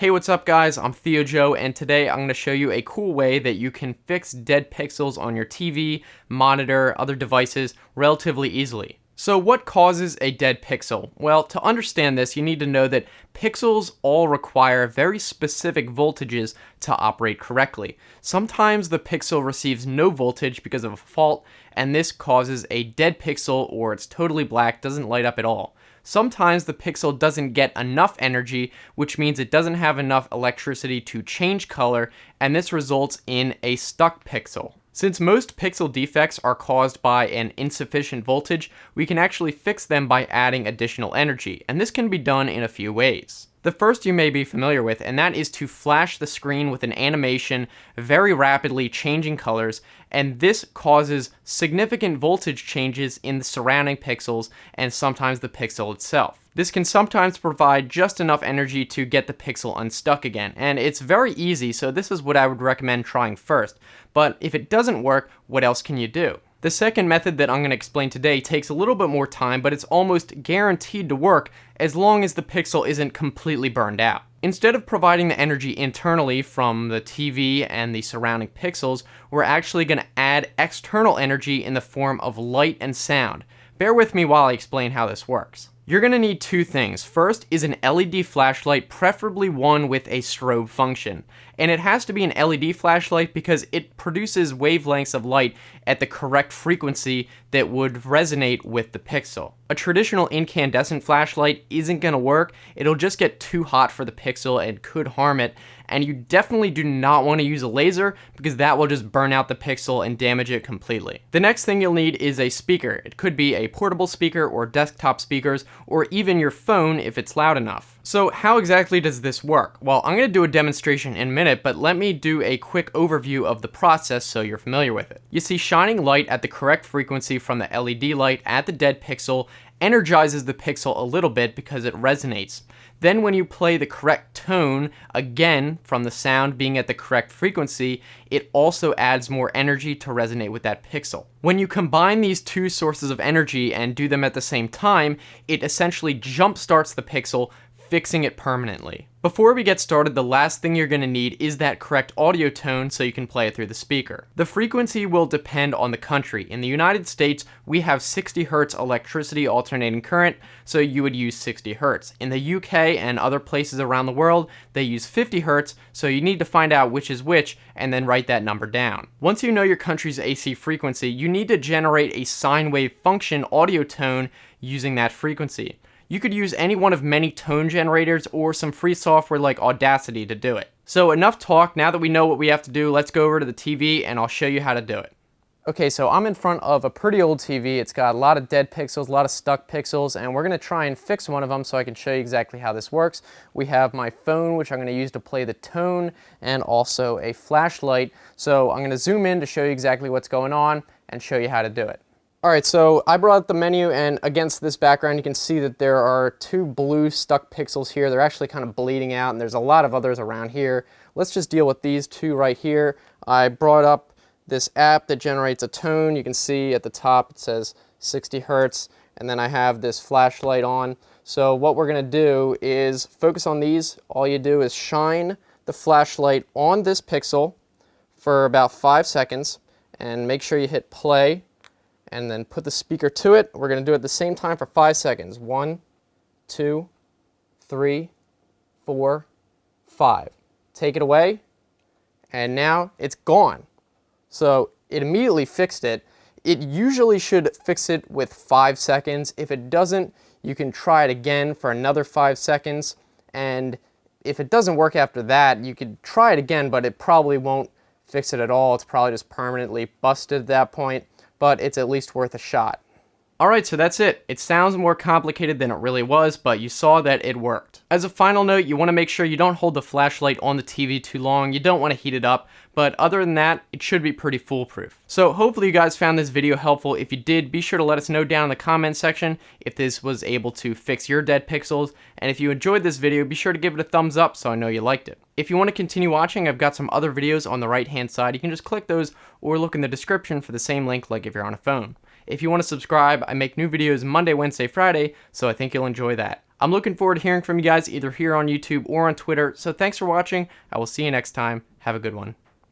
Hey, what's up guys? I'm Theo Joe, and today I'm going to show you a cool way that you can fix dead pixels on your TV, monitor, other devices relatively easily. So what causes a dead pixel? Well, to understand this, you need to know that pixels all require very specific voltages to operate correctly. Sometimes the pixel receives no voltage because of a fault, and this causes a dead pixel, or it's totally black, doesn't light up at all. Sometimes the pixel doesn't get enough energy, which means it doesn't have enough electricity to change color, and this results in a stuck pixel. Since most pixel defects are caused by an insufficient voltage, we can actually fix them by adding additional energy, and this can be done in a few ways. The first you may be familiar with, and that is to flash the screen with an animation very rapidly changing colors, and this causes significant voltage changes in the surrounding pixels and sometimes the pixel itself. This can sometimes provide just enough energy to get the pixel unstuck again, and it's very easy, so this is what I would recommend trying first. But if it doesn't work, what else can you do? The second method that I'm going to explain today takes a little bit more time, but it's almost guaranteed to work as long as the pixel isn't completely burned out. Instead of providing the energy internally from the TV and the surrounding pixels, we're actually going to add external energy in the form of light and sound. Bear with me while I explain how this works. You're going to need two things. First is an LED flashlight, preferably one with a strobe function. And it has to be an LED flashlight because it produces wavelengths of light at the correct frequency that would resonate with the pixel. A traditional incandescent flashlight isn't going to work. It'll just get too hot for the pixel and could harm it. And you definitely do not want to use a laser because that will just burn out the pixel and damage it completely. The next thing you'll need is a speaker. It could be a portable speaker or desktop speakers or even your phone if it's loud enough. So how exactly does this work? Well, I'm going to do a demonstration in a minute, but let me do a quick overview of the process so you're familiar with it. You see, shining light at the correct frequency from the LED light at the dead pixel energizes the pixel a little bit because it resonates. Then when you play the correct tone, again from the sound being at the correct frequency, it also adds more energy to resonate with that pixel. When you combine these two sources of energy and do them at the same time, it essentially jump starts the pixel, fixing it permanently. Before we get started, the last thing you're going to need is that correct audio tone so you can play it through the speaker. The frequency will depend on the country. In the United States, we have 60 Hz electricity alternating current, so you would use 60 Hz. In the UK and other places around the world, they use 50 Hz, so you need to find out which is which and then write that number down. Once you know your country's AC frequency, you need to generate a sine wave function audio tone using that frequency. You could use any one of many tone generators or some free software like Audacity to do it. So enough talk. Now that we know what we have to do, let's go over to the TV and I'll show you how to do it. Okay, so I'm in front of a pretty old TV. It's got a lot of dead pixels, a lot of stuck pixels, and we're going to try and fix one of them so I can show you exactly how this works. We have my phone, which I'm going to use to play the tone, and also a flashlight. So I'm going to zoom in to show you exactly what's going on and show you how to do it. Alright, so I brought up the menu, and against this background you can see that there are two blue stuck pixels here. They're actually kind of bleeding out, and there's a lot of others around here. Let's just deal with these two right here. I brought up this app that generates a tone. You can see at the top it says 60 Hertz, and then I have this flashlight on. So what we're going to do is focus on these. All you do is shine the flashlight on this pixel for about 5 seconds, and make sure you hit play. And then put the speaker to it. We're going to do it at the same time for 5 seconds. 1, 2, 3, 4, 5. Take it away, and now it's gone. So it immediately fixed it. It usually should fix it with 5 seconds. If it doesn't, you can try it again for another 5 seconds. And if it doesn't work after that, you could try it again, but it probably won't fix it at all. It's probably just permanently busted at that point. But it's at least worth a shot. Alright, so that's it. It sounds more complicated than it really was, but you saw that it worked. As a final note, you want to make sure you don't hold the flashlight on the TV too long. You don't want to heat it up, but other than that, it should be pretty foolproof. So hopefully you guys found this video helpful. If you did, be sure to let us know down in the comment section if this was able to fix your dead pixels. And if you enjoyed this video, be sure to give it a thumbs up so I know you liked it. If you want to continue watching, I've got some other videos on the right hand side. You can just click those or look in the description for the same link like if you're on a phone. If you want to subscribe, I make new videos Monday, Wednesday, Friday, so I think you'll enjoy that. I'm looking forward to hearing from you guys either here on YouTube or on Twitter, so thanks for watching. I will see you next time. Have a good one.